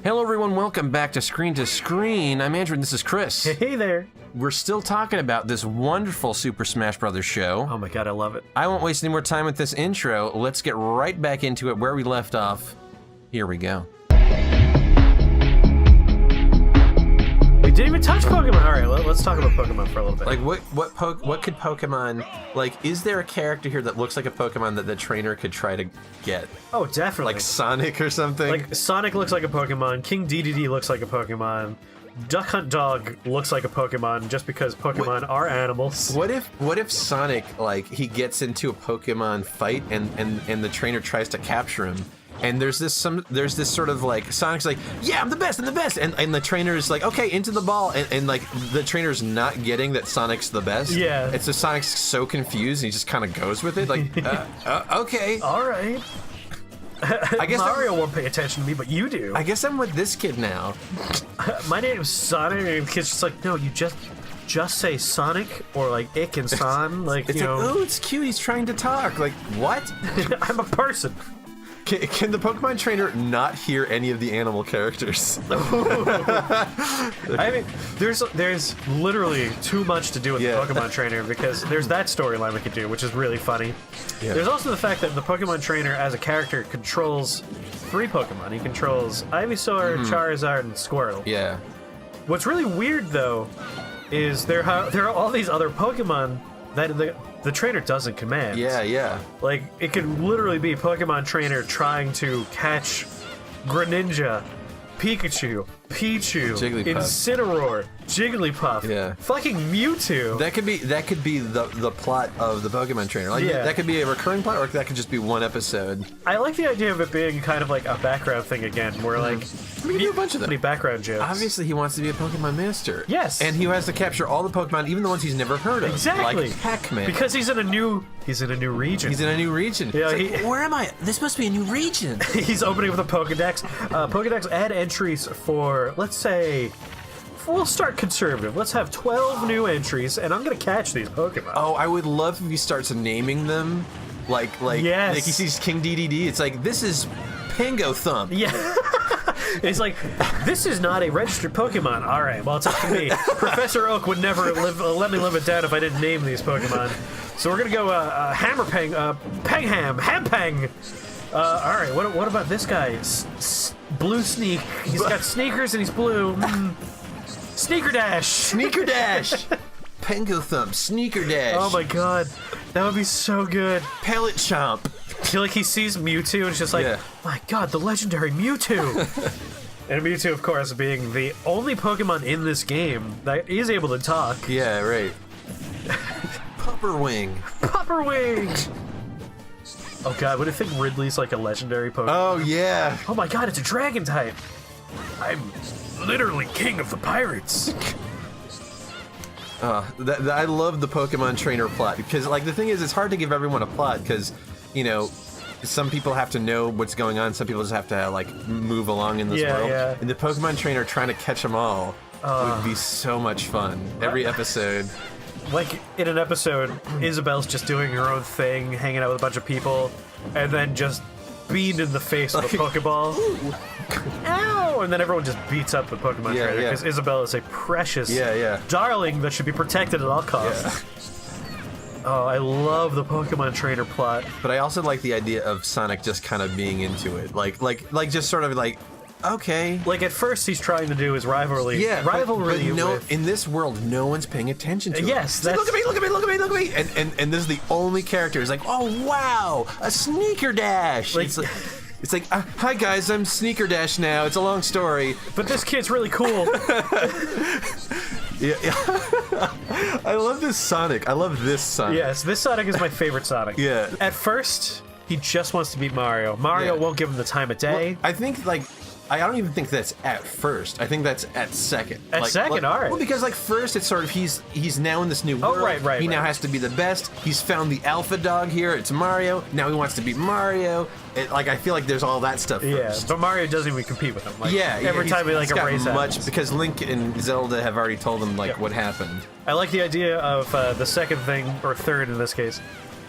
Hello everyone, welcome back to Screen to Screen. I'm Andrew and this is Chris. Hey there. We're still talking about this wonderful Super Smash Bros. Show. Oh my god, I love it. I won't waste any more time with this intro. Let's get right back into it where we left off. Here we go. We didn't even touch Pokemon. All right, let's talk about Pokemon for a little bit. Like, what could Pokemon, like, is there a character here that looks like a Pokemon that the trainer could try to get? Oh, definitely. Like Sonic or something? Like, Sonic looks like a Pokemon, King Dedede looks like a Pokemon, Duck Hunt Dog looks like a Pokemon just because Pokemon are animals. What if Sonic, like, he gets into a Pokemon fight and the trainer tries to capture him? And there's this sort of like Sonic's like, yeah, I'm the best, and the trainer is like, okay, into the ball, and like the trainer's not getting that Sonic's the best. Yeah. And so Sonic's so confused, and he just kind of goes with it, like, okay, All right. I guess Mario won't pay attention to me, but you do. I guess I'm with this kid now. My name's Sonic, and the kid's just like, no, you just say Sonic or like Ick and Son, like It's you know. like, oh, it's cute, he's trying to talk. Like, what? I'm a person. Can the Pokemon trainer not hear any of the animal characters? I mean, there's literally too much to do with the Pokemon trainer because there's that storyline we could do, which is really funny. Yeah. There's also the fact that the Pokemon trainer, as a character, controls 3 Pokemon. He controls Ivysaur, Charizard, and Squirtle. Yeah. What's really weird, though, is there are all these other Pokemon that the trainer doesn't command. Yeah. Like, it could literally be Pokemon trainer trying to catch Greninja, Pikachu, Pichu, Jigglypuff. Incineroar, Jigglypuff, Yeah. fucking Mewtwo. That could be the plot of the Pokemon trainer. Like, Yeah. that could be a recurring plot, or that could just be one episode. I like the idea of it being kind of like a background thing again, where like We can do a bunch of them. many background jokes. Obviously, he wants to be a Pokemon master. Yes. And he has to capture all the Pokemon, even the ones he's never heard of. Exactly. Like Pac-Man. Because he's in a new region. He's in a new region. Yeah, It's like, where am I? This must be a new region. He's opening with a Pokedex. Pokedex add entries for, let's say, we'll start conservative. Let's have 12 new entries, and I'm gonna catch these Pokemon. Oh, I would love if he starts naming them. Like Yes. he sees King Dedede. It's like, this is Pango Thump. Yeah. It's like, this is not a registered Pokemon. All right, well, it's up to me. Professor Oak would never let me live it down if I didn't name these Pokemon. So we're gonna go Hammerpang, Pangham, Hampang. All right, what about this guy? Blue Sneak. He's got sneakers and he's blue. Sneaker Dash. Sneaker Dash. Pango Thump. Sneaker Dash. Oh my god, that would be so good. Pellet Chomp. I feel like he sees Mewtwo and it's just like, Yeah. my god, the legendary Mewtwo. And Mewtwo, of course, being the only Pokemon in this game that is able to talk. Yeah, right. Pupperwing. Pupperwing! Oh god, would you think Ridley's like a legendary Pokemon? Oh, yeah. Oh my god, it's a dragon type! I'm literally king of the pirates! I love the Pokemon trainer plot because, like, the thing is, it's hard to give everyone a plot because, you know, some people have to know what's going on. Some people just have to, like, move along in this world. Yeah. And the Pokemon trainer trying to catch them all would be so much fun. Every episode. Like, in an episode, Isabel's just doing her own thing, hanging out with a bunch of people, and then just beamed in the face with a Pokeball. Ow! And then everyone just beats up the Pokemon trainer because Isabel is a precious darling that should be protected at all costs. Yeah. Oh, I love the Pokemon trainer plot. But I also like the idea of Sonic just kind of being into it. Like just sort of like, okay. Like, at first he's trying to do his rivalry. Yeah, rivalry. but no, with... in this world, no one's paying attention to him. Yes, It's like, look at me. And this is the only character who's like, oh, wow, a Sneaker Dash. Like, it's like, hi guys, I'm Sneaker Dash now. It's a long story. But this kid's really cool. Yeah. I love this Sonic. I love this Sonic. Yes, this Sonic is my favorite Sonic. Yeah. At first, he just wants to beat Mario. Mario won't give him the time of day. Well, I think, like, I don't even think that's at first. I think that's at second. At second, all right. Well, because, like, first it's sort of he's now in this new world. Right. He now has to be the best. He's found the alpha dog here. It's Mario. Now he wants to beat Mario. I feel like there's all that stuff first. Yeah, but Mario doesn't even compete with him. Like, every he's- time he like he's got a race happens. because Link and Zelda have already told him like what happened. I like the idea of the second thing, or third in this case,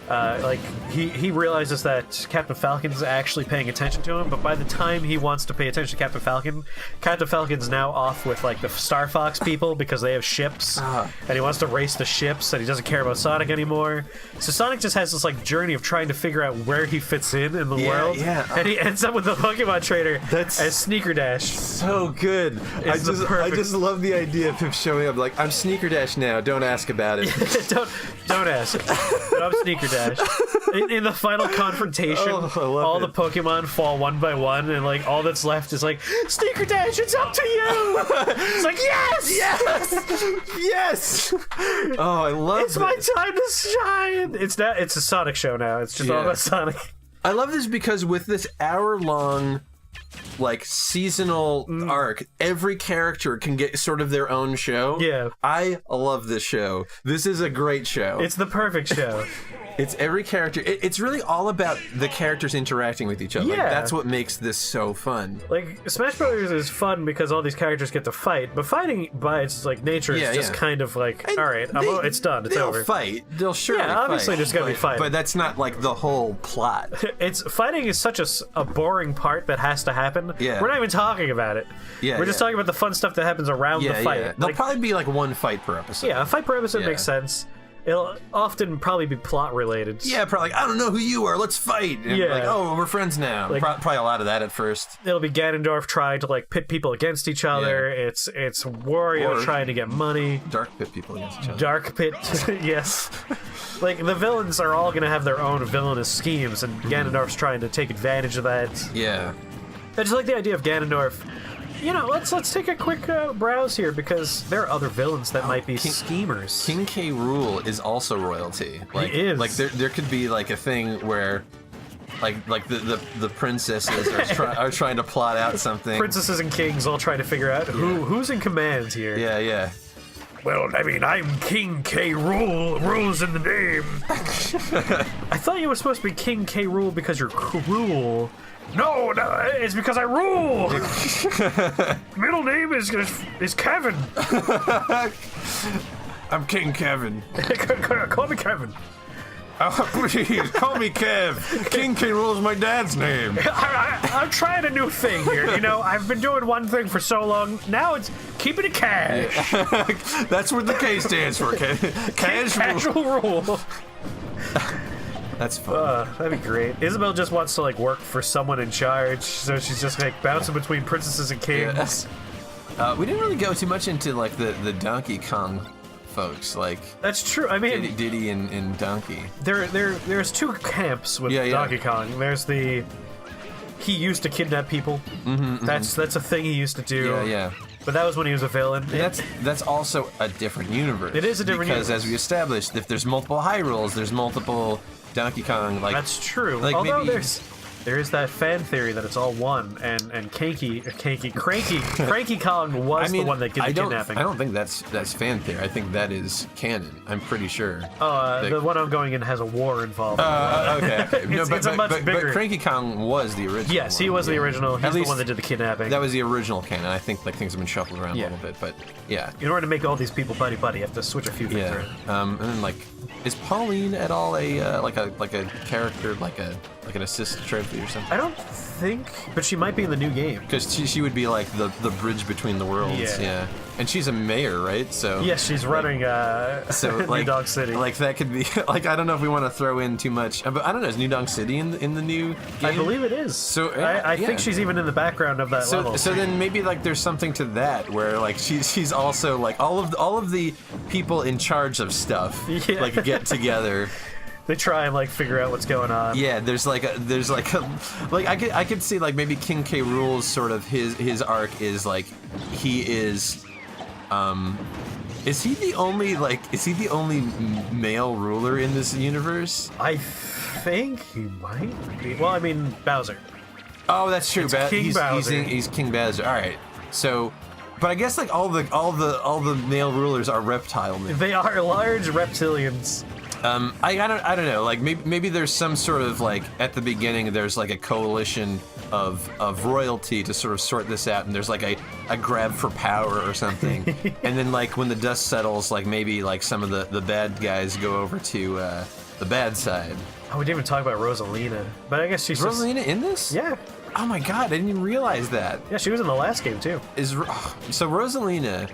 like he realizes that Captain Falcon is actually paying attention to him, but by the time he wants to pay attention to Captain Falcon's now off with like the Star Fox people because they have ships, and he wants to race the ships, and he doesn't care about Sonic anymore. So Sonic just has this like journey of trying to figure out where he fits in the world, and he ends up with the Pokemon trainer as Sneaker Dash. So good. I just love the idea of him showing up like, I'm Sneaker Dash now. Don't ask about it. don't ask. But I'm Sneaker Dash. In the final confrontation, all the Pokemon fall one by one, and like all that's left is like, Sneaker Dash, it's up to you. It's like, yes. Oh, I love it's my time to shine. It's a Sonic show now. It's just all about Sonic. I love this because with this hour-long, like, seasonal arc, every character can get sort of their own show. Yeah. I love this show. This is a great show. It's the perfect show. It's every character. It's really all about the characters interacting with each other. Yeah. Like, that's what makes this so fun. Like, Smash Brothers is fun because all these characters get to fight, but fighting by its like nature is just kind of like, all right, it's done, it's over. They'll fight. They'll surely fight. Obviously there's gonna be fighting. But that's not like the whole plot. Fighting is such a boring part that has to happen. Yeah. We're not even talking about it. Yeah, We're just talking about the fun stuff that happens around the fight. Yeah. There'll probably be like one fight per episode. Yeah, a fight per episode makes sense. It'll often probably be plot related. Yeah, probably like, I don't know who you are, let's fight. And like, oh, we're friends now. Like, probably a lot of that at first. It'll be Ganondorf trying to like pit people against each other. Yeah. It's Wario trying to get money. Dark pit people against each other. Dark pit, yes. Like, the villains are all going to have their own villainous schemes, and Ganondorf's trying to take advantage of that. Yeah. I just like the idea of Ganondorf. You know, let's take a quick browse here, because there are other villains that might be schemers. King K Rool is also royalty. Like, he is. Like there could be like a thing where, like the princesses are trying to plot out something. Princesses and kings all trying to figure out who's in command here. Yeah, yeah. Well, I mean, I'm King K Rool. Rules in the name. I thought you were supposed to be King K Rool because you're cruel. No, it's because I rule. Middle name is Kevin. I'm King Kevin. Call me Kevin. Oh, please, call me Kev. King K Rool is my dad's name. I'm trying a new thing here. You know, I've been doing one thing for so long. Now it's keeping it cash. That's what the K stands for. Casual rule. That's fun. That'd be great. Isabel just wants to like work for someone in charge, so she's just like bouncing between princesses and kings. Yeah. We didn't really go too much into like the Donkey Kong folks, like that's true. I mean, Diddy and Donkey. There's two camps with Donkey Kong. There's he used to kidnap people. That's a thing he used to do. Yeah, yeah. But that was when he was a villain. That's also a different universe. It is a different universe. Because as we established, if there's multiple Hyrules, there's multiple Donkey Kong. Like that's true. Like although there is that fan theory that it's all one, and Cranky Kong was the one that did the kidnapping. I don't think that's fan theory. I think that is canon. I'm pretty sure. The one I'm going in has a war involved. Okay. It's a much bigger. But Cranky Kong was the original. Yes, he was the original. He's the one that did the kidnapping. That was the original canon. I think like things have been shuffled around a little bit, but yeah. In order to make all these people buddy, you have to switch a few things around. And then like, is Pauline at all a like a character, like an assist trophy or something? I don't think, but she might be in the new game. Because she would be like the bridge between the worlds. Yeah. And she's a mayor, right? So yes, she's running New Donk City. Like that could be like, I don't know if we want to throw in too much, but I don't know. Is New Donk City in the new game? I believe it is. So I think she's even in the background of that level. So then maybe like there's something to that where like she's also like all of the people in charge of stuff like get together. They try and like figure out what's going on. Yeah, I could see like maybe King K Rool's sort of his arc is like he is he the only male ruler in this universe? I think he might be. Well, I mean Bowser. Oh, that's true. King Bowser. He's King Bowser. All right. So, but I guess like all the male rulers are reptile men. They are large reptilians. I don't know. Like maybe there's some sort of like at the beginning there's like a coalition of royalty to sort of sort this out, and there's like a grab for power or something. And then like when the dust settles, like maybe like some of the bad guys go over to the bad side. Oh, we didn't even talk about Rosalina, but I guess she's Is Rosalina in this? Yeah. Oh my god, I didn't even realize that. Yeah, she was in the last game too. So Rosalina,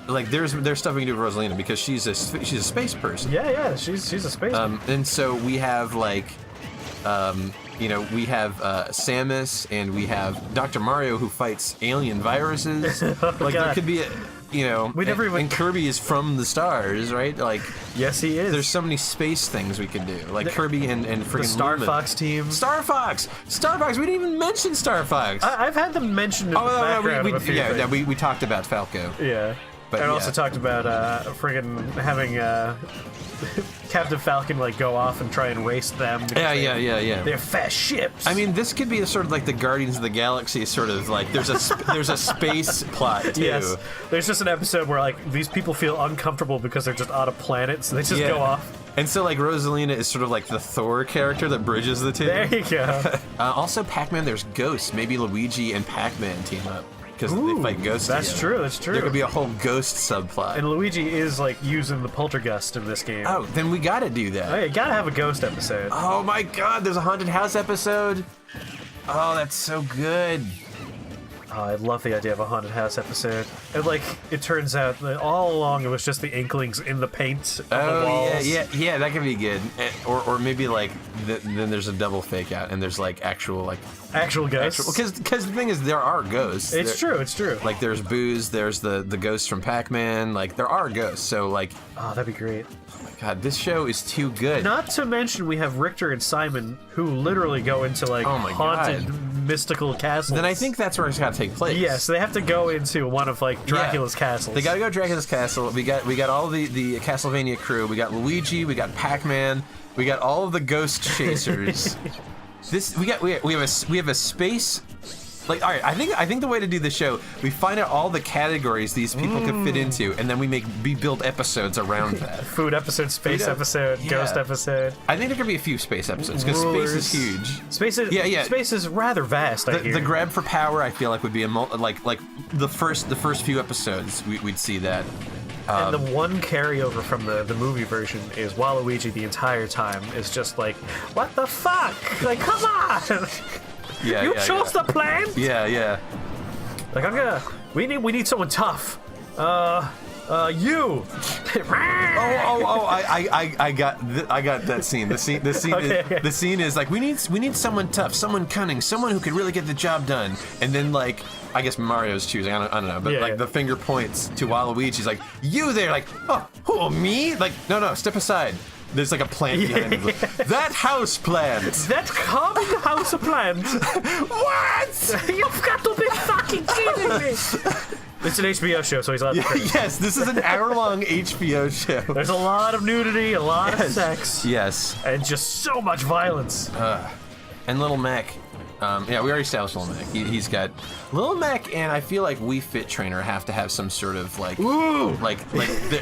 like there's stuff we can do with Rosalina because she's a space person. Yeah, she's a space. And so we have like, we have Samus and we have Dr. Mario who fights alien viruses. Like there could be we never even. And Kirby is from the stars, right? Like yes, he is. There's so many space things we can do, like Kirby and freaking the Star Luma. Fox team. Star Fox. We didn't even mention Star Fox. I've had them mentioned in the background of a few things. we talked about Falco. Yeah. But and also talked about friggin' having Captain Falcon like go off and try and race them. Yeah. They're fast ships. I mean, this could be a sort of like the Guardians of the Galaxy sort of like there's a space plot too. Yes. There's just an episode where like these people feel uncomfortable because they're just on a planet, so they just go off. And so like Rosalina is sort of like the Thor character that bridges the two. There you go. Also, Pac-Man. There's ghosts. Maybe Luigi and Pac-Man team up. Because they fight ghosts. That's true. That's true. There could be a whole ghost subplot. And Luigi is like using the poltergeist in this game. Oh, then we gotta do that. Oh, yeah, you gotta have a ghost episode. Oh my god, there's a haunted house episode. Oh, that's so good. Oh, I love the idea of a haunted house episode. And like, it turns out that all along it was just the Inklings in the paint on the walls. Yeah, that could be good. Or maybe like then there's a double fake out and there's like actual ghosts. Because the thing is, there are ghosts. It's true. Like there's Booze, there's the ghosts from Pac-Man. Like there are ghosts. So like, oh, that'd be great. God, this show is too good. Not to mention we have Richter and Simon who literally go into like haunted mystical castles. Then I think that's where it's got to take place. Yes, they have to go into one of like Dracula's castles. They got to go to Dracula's castle. We got all the Castlevania crew. We got Luigi. We got Pac-Man. We got all of the ghost chasers. We have a space. Like, all right, I think the way to do the show, we find out all the categories these people could fit into, and then we build episodes around that. Food episode, space episode, ghost episode. I think there could be a few space episodes because space is huge. Space is rather vast. The grab for power, I feel like, would be like the first few episodes we'd see that. And the one carryover from the movie version is Waluigi the entire time is just like, what the fuck? Like, come on! You chose the plan? Yeah. Like we need someone tough. You. I got that scene. The scene is like we need someone tough, someone cunning, someone who could really get the job done. And then like I guess Mario's choosing. I don't know, but the finger points to Waluigi's like you there, like who me? Like no, step aside. There's like a plant behind him. That house plant. That common house plant. What? You've got to be fucking kidding me. It's an HBO show, so he's allowed to curse. Yes, this is an hour-long HBO show. There's a lot of nudity, a lot of sex. Yes. And just so much violence. And Little Mac. We already established Little Mac. He's got Little Mac, and I feel like Wii Fit Trainer have to have some sort of like,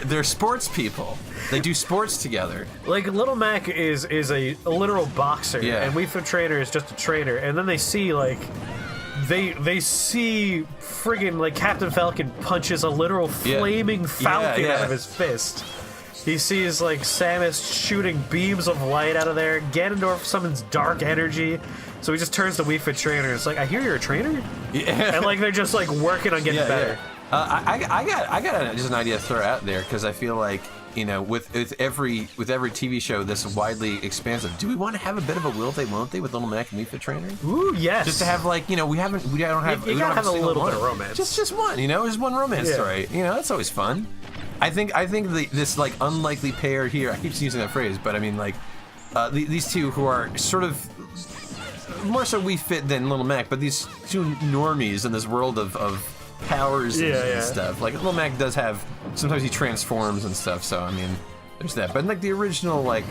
they're sports people. They do sports together. Like Little Mac is a literal boxer, and Wii Fit Trainer is just a trainer. And then they see like, they see friggin' like Captain Falcon punches a literal flaming falcon out of his fist. He sees like Samus shooting beams of light out of there. Ganondorf summons dark energy. So he just turns to Wii Fit Trainer. It's like, I hear you're a trainer? Yeah. And like they're just like working on getting better. I got just an idea to throw out there because I feel like, with every TV show this widely expansive, do we want to have a bit of a will they won't they with Little Mac and Wii Fit Trainer? Ooh, yes. Just to have like, we don't have you gotta have a little bit of romance. Just one, just one romance story. That's always fun. I think this like unlikely pair here. I keep using that phrase, but I mean like these two who are sort of more so Wii Fit than Little Mac, but these two normies in this world of powers and stuff. Like Little Mac does have sometimes he transforms and stuff. So I mean, there's that. But like the original, like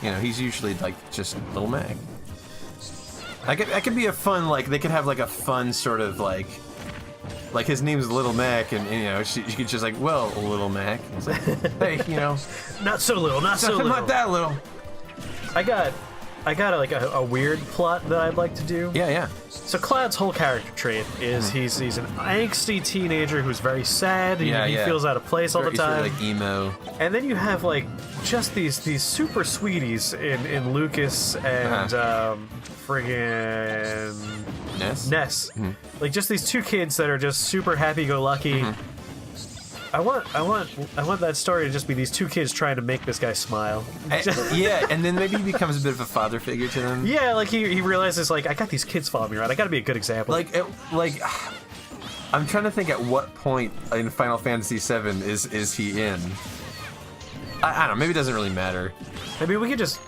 he's usually like just Little Mac. That could be a fun like they could have like a fun sort of like his name's Little Mac, and she could just like, well, Little Mac. It's like, hey, not so little, not so little, not that little. I got I got a weird plot that I'd like to do. Yeah. So Cloud's whole character trait is he's an angsty teenager who's very sad. He feels out of place all the time. He's sort of like emo. And then you have like just these super sweeties in Lucas and friggin' Ness. Like just these two kids that are just super happy-go-lucky. I want that story to just be these two kids trying to make this guy smile. And then maybe he becomes a bit of a father figure to them. Yeah, like he realizes like I got these kids following me around. I got to be a good example. I'm trying to think at what point in Final Fantasy VII is he in. I don't know. Maybe it doesn't really matter. Maybe we could just.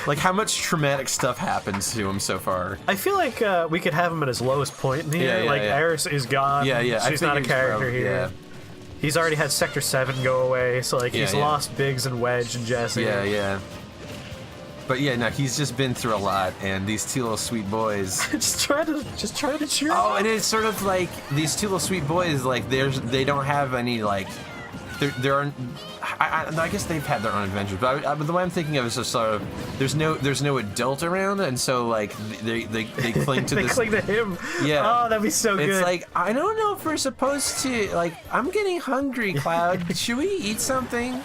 Like how much traumatic stuff happens to him so far? I feel like we could have him at his lowest point in here. Aeris is gone. She's not a character here. Yeah. He's already had Sector 7 go away, so like he's lost Biggs and Wedge and Jesse. Yeah. But yeah, no, he's just been through a lot, and these two little sweet boys. just trying to cheer. Oh, and it's sort of like these two little sweet boys. Like they don't have any like. There aren't. I guess they've had their own adventures, but the way I'm thinking of is just sort of there's no adult around, and so like they cling to they cling to him. Yeah. Oh, that'd be so good. It's like I don't know if we're supposed to. Like I'm getting hungry, Cloud. Should we eat something?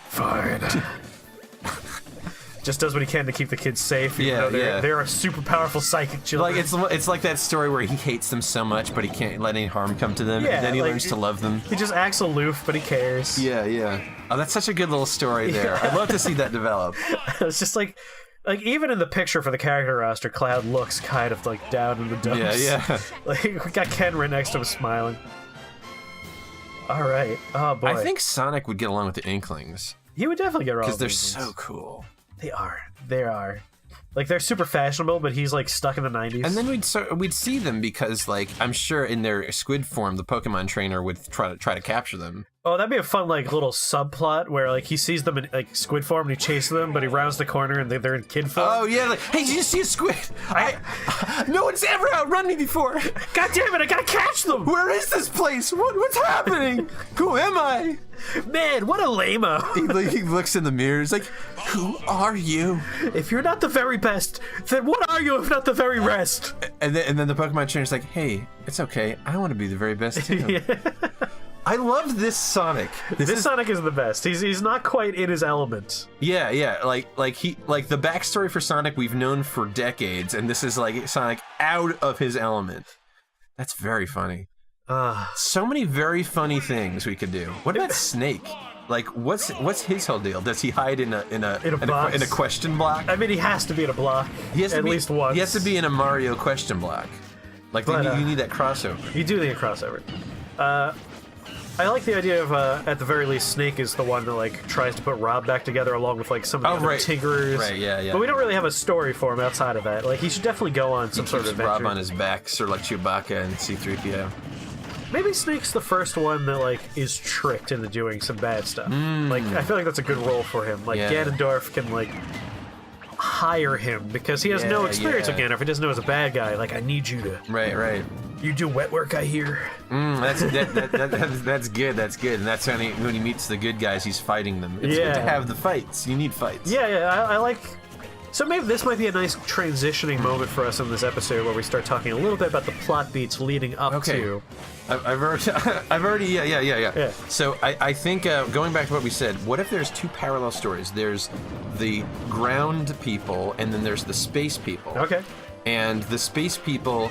Fine. Just does what he can to keep the kids safe, even though they're a super powerful psychic children. Like it's like that story where he hates them so much, but he can't let any harm come to them. Yeah, and then he learns to love them. He just acts aloof, but he cares. Yeah. Oh, that's such a good little story there. I'd love to see that develop. It's just like even in the picture for the character roster, Cloud looks kind of like down in the dumps. Yeah. Like we got Ken right next to him smiling. All right. Oh boy. I think Sonic would get along with the Inklings. He would definitely get along because they're so cool. They are. Like, they're super fashionable, but he's, like, stuck in the 90s. And then we'd see them because, like, I'm sure in their squid form, the Pokemon trainer would try to capture them. Oh, that'd be a fun, like, little subplot where, like, he sees them in, like, squid form and he chases them, but he rounds the corner and they're in kid form. Oh, yeah, like, hey, did you see a squid? No one's ever outrun me before. God damn it, I gotta catch them! Where is this place? What's happening? Who am I? Man, what a lame-o. He looks in the mirror, he's like, who are you? If you're not the very best, then what are you if not the very rest? And then the Pokemon trainer's like, hey, it's okay, I want to be the very best too. I love this Sonic. This Sonic is the best. He's not quite in his element. Yeah. Like the backstory for Sonic we've known for decades, and this is like Sonic out of his element. That's very funny. So many very funny things we could do. What about Snake? Like, what's his whole deal? Does he hide in a question block? I mean, he has to be in a block. He has to be, at least once. He has to be in a Mario question block. Like, you need that crossover. You do need a crossover. I like the idea of, at the very least, Snake is the one that, like, tries to put Rob back together along with, like, some of the other Tinkerers. Right, yeah. But we don't really have a story for him outside of that. Like, he should definitely go on some sort of adventure. Rob on his back, sort of like Chewbacca and C-3PO. Maybe Snake's the first one that, like, is tricked into doing some bad stuff. Like, I feel like that's a good role for him. Like, Ganondorf can, like, hire him because he has no experience with Ganondorf. He doesn't know he's a bad guy. Like, I need you to... Right. You do wet work, I hear. That's good. That's good. And that's when he meets the good guys, he's fighting them. It's good to have the fights. You need fights. Yeah. I like. So maybe this might be a nice transitioning moment for us in this episode where we start talking a little bit about the plot beats leading up to. I've already. Yeah. So I think going back to what we said, what if there's two parallel stories? There's the ground people, and then there's the space people. Okay. And the space people.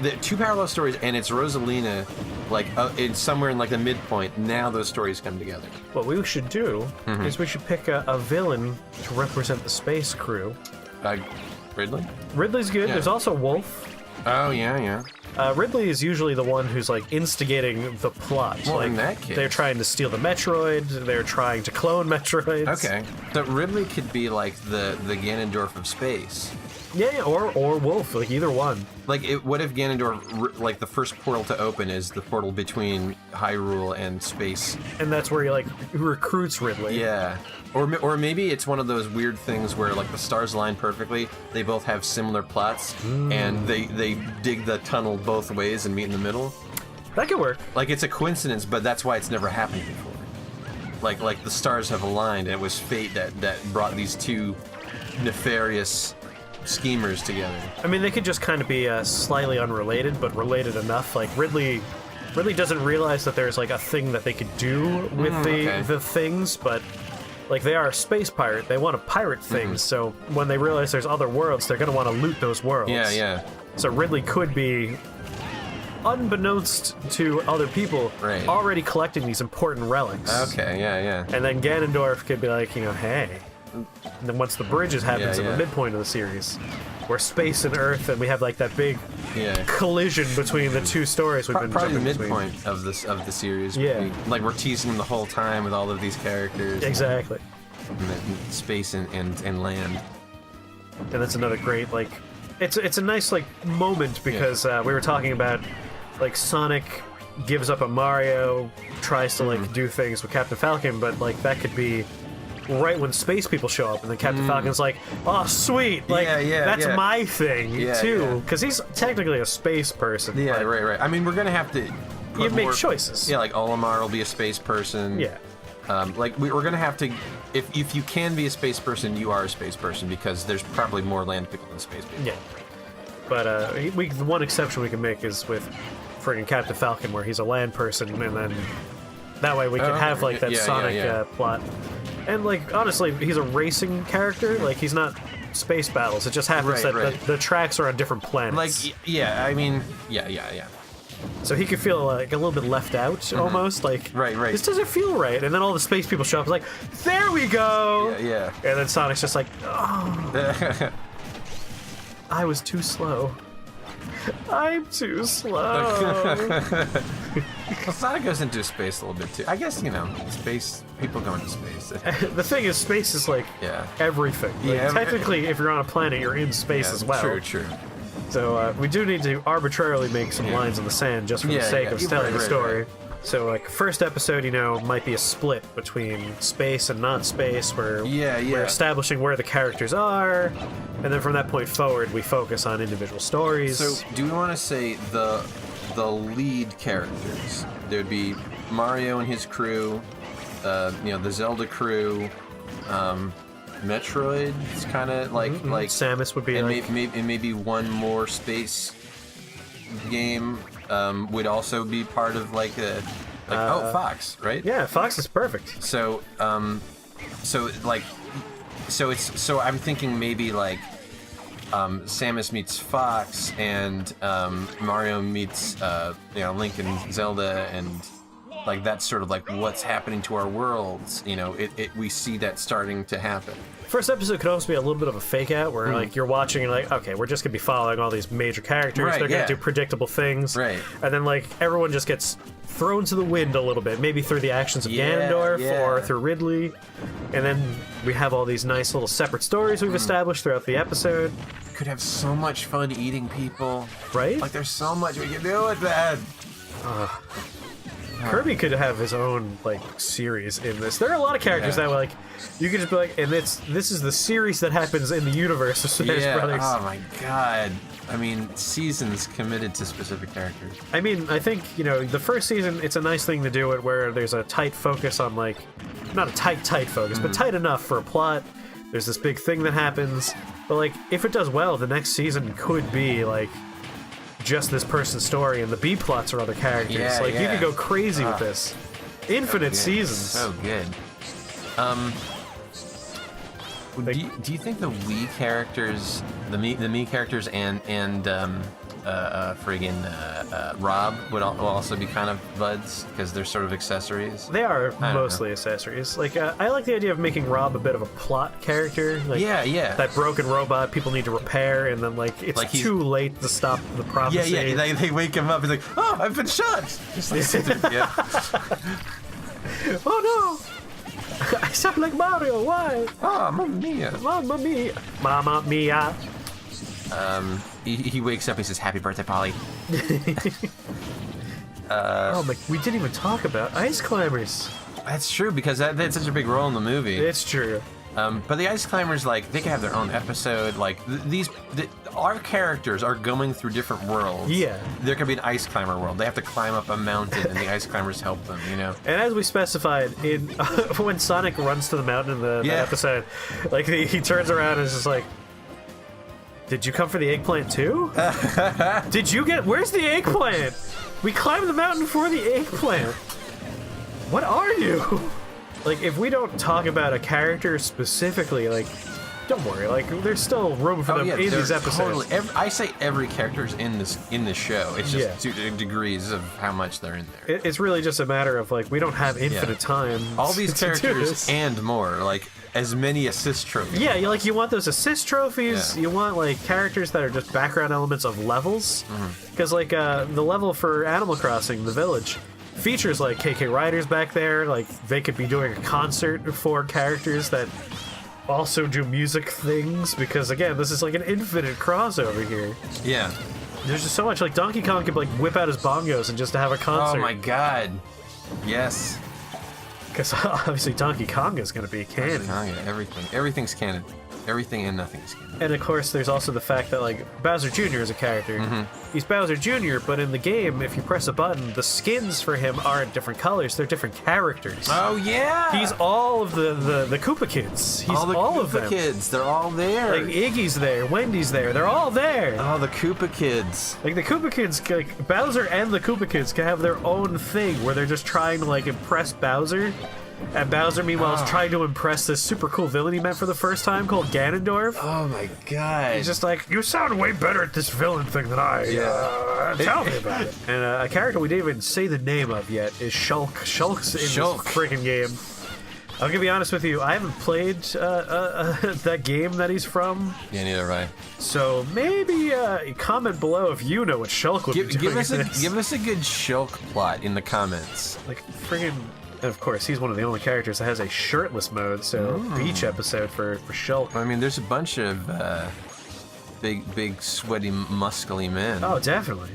The two parallel stories, and it's Rosalina, like it's somewhere in like the midpoint. Now those stories come together. What we should do is we should pick a villain to represent the space crew. Ridley? Ridley's good. Yeah. There's also Wolf. Oh yeah. Ridley is usually the one who's like instigating the plot. Well, like, in that case, they're trying to steal the Metroid. They're trying to clone Metroids. Okay, so Ridley could be like the Ganondorf of space. Yeah, or Wolf, like either one. Like, what if Ganondorf, like the first portal to open is the portal between Hyrule and space, and that's where he recruits Ridley. Yeah, or maybe it's one of those weird things where like the stars align perfectly. They both have similar plots, and they dig the tunnel both ways and meet in the middle. That could work. Like it's a coincidence, but that's why it's never happened before. Like the stars have aligned, and it was fate that brought these two nefarious schemers together. I mean, they could just kind of be slightly unrelated, but related enough. Like Ridley doesn't realize that there's like a thing that they could do with the things, but like they are a space pirate. They want to pirate things, so when they realize there's other worlds, they're going to want to loot those worlds. Yeah. So Ridley could be, unbeknownst to other people, already collecting these important relics. Okay, yeah. And then Ganondorf could be like, hey. And then once the bridges happens at the midpoint of the series, where space and Earth, and we have like that big collision between the two stories we've been probably the jumping midpoint between. of the series. Yeah. Like we're teasing them the whole time with all of these characters. Exactly. And space and land. And that's another great, like, it's a nice like moment because we were talking about like Sonic gives up on Mario, tries to like do things with Captain Falcon, but like that could be right when space people show up, and then Captain Falcon's like, "Oh, sweet! Like that's my thing too," because he's technically a space person. Yeah, right. I mean, we're gonna have to. You make choices. Yeah, like Olimar will be a space person. Yeah. Like we're gonna have to. If you can be a space person, you are a space person because there's probably more land people than space people. Yeah. But the one exception we can make is with friggin' Captain Falcon, where he's a land person, and then that way we can have like that Sonic plot. And like honestly, he's a racing character. Like he's not space battles. It just happens that the tracks are on different planets. Like I mean, yeah. So he could feel like a little bit left out, almost like right. This doesn't feel right. And then all the space people show up, like, there we go. Yeah. And then Sonic's just like, oh, I was too slow. I'm too slow. Well, Sonic goes into space a little bit too. I guess space people go into space. The thing is, space is like everything. Like, technically, if you're on a planet, you're in space as well. True. So we do need to arbitrarily make some lines in the sand just for the sake of telling the story. Right. So like first episode, might be a split between space and not space, where we're establishing where the characters are, and then from that point forward, we focus on individual stories. So do we want to say the lead characters? There'd be Mario and his crew, the Zelda crew. Metroid is kind of like Samus would be, and maybe one more space game would also be part of Fox, right? Yeah, Fox is perfect. So I'm thinking maybe like Samus meets Fox and Mario meets Link and Zelda, and like that's sort of like what's happening to our worlds. We see that starting to happen. First episode could also be a little bit of a fake out where like you're watching and like, okay, we're just gonna be following all these major characters. They're gonna do predictable things. Right. And then like everyone just gets thrown to the wind a little bit, maybe through the actions of Ganondorf or through Ridley. And then we have all these nice little separate stories we've established throughout the episode. Could have so much fun eating people. Right? Like there's so much we can do with that. Kirby could have his own like series in this. There are a lot of characters that like you could just be like, and this is the series that happens in the universe of Smash Brothers. Oh my god. I mean, seasons committed to specific characters. I mean, I think, the first season, it's a nice thing to do it where there's a tight focus on like, not a tight focus, but tight enough for a plot. There's this big thing that happens. But like, if it does well, the next season could be like just this person's story, and the B plots are other characters. You could go crazy with this. Infinite seasons. So good. Do you think the Wii characters, the Mii characters, and Rob will also be kind of buds because they're sort of accessories? They are mostly accessories. Like I like the idea of making Rob a bit of a plot character. Like, that broken robot people need to repair, and then like it's too late to stop the prophecy. They wake him up. He's like, "Oh, I've been shot." Just like, Oh no! I sound like Mario. Why? Oh, Mamma Mia! Mamma Mia! Mamma Mia! He wakes up. He says, "Happy birthday, Polly." We didn't even talk about ice climbers. That's true because that had such a big role in the movie. It's true. But the ice climbers, like, they can have their own episode. Like, our characters are going through different worlds. Yeah. There could be an ice climber world. They have to climb up a mountain, and the ice climbers help them, you know? And as we specified, in when Sonic runs to the mountain in the episode, like, he turns around and is just like, did you come for the eggplant too? Where's the eggplant? We climbed the mountain for the eggplant. What are you? Like, if we don't talk about a character specifically, like, don't worry. Like, there's still room for them in these episodes. Totally. I say every character's in this show. It's just degrees of how much they're in there. It's really just a matter of, like, we don't have infinite time. All these characters and more. Like, as many assist trophies. Yeah, you want those assist trophies. Yeah. You want, like, characters that are just background elements of levels. Because, like, the level for Animal Crossing, the village, features like KK Riders back there. Like, they could be doing a concert for characters that also do music things, because again, this is like an infinite crossover here. Yeah. There's just so much. Like, Donkey Kong could like whip out his bongos and just have a concert. Oh my god. Yes. Because obviously Donkey Kong is going to be canon. Everything's canon. Everything and nothing is canon. And of course, there's also the fact that, like, Bowser Jr. is a character. He's Bowser Jr., but in the game, if you press a button, the skins for him aren't different colors, they're different characters. Oh, yeah! He's all of the Koopa Kids. He's all of them. Koopa Kids, they're all there. Like, Iggy's there, Wendy's there, they're all there. Oh, the Koopa Kids. Like, the Koopa Kids, like, Bowser and the Koopa Kids can have their own thing where they're just trying to, like, impress Bowser. And Bowser, meanwhile, is trying to impress this super cool villain he met for the first time called Ganondorf. Oh my god. He's just like, you sound way better at this villain thing than I. Tell me about it. And a character we didn't even say the name of yet is Shulk. Shulk's in this freaking game. I'm gonna be honest with you, I haven't played that game that he's from. Yeah, neither have I. So maybe comment below if you know what Shulk would be doing. Give us a good Shulk plot in the comments. Like, friggin'... And of course, he's one of the only characters that has a shirtless mode, so beach episode for Shulk. I mean, there's a bunch of big, sweaty, muscly men. Oh, definitely.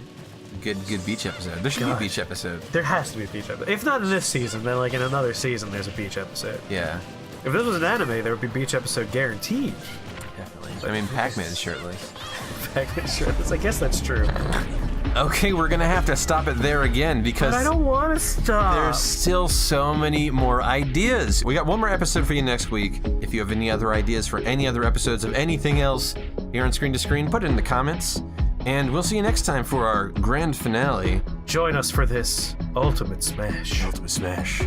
Good beach episode. There should be a beach episode. There has to be a beach episode. If not in this season, then like in another season, there's a beach episode. Yeah. If this was an anime, there would be a beach episode guaranteed. Definitely. I mean, Pac-Man's shirtless. Pac-Man's shirtless. I guess that's true. Okay, we're gonna have to stop it there again because but I don't want to stop. There's still so many more ideas. We got one more episode for you next week. If you have any other ideas for any other episodes of anything else here on Screen to Screen, put it in the comments. And we'll see you next time for our grand finale. Join us for this Ultimate Smash. Ultimate Smash.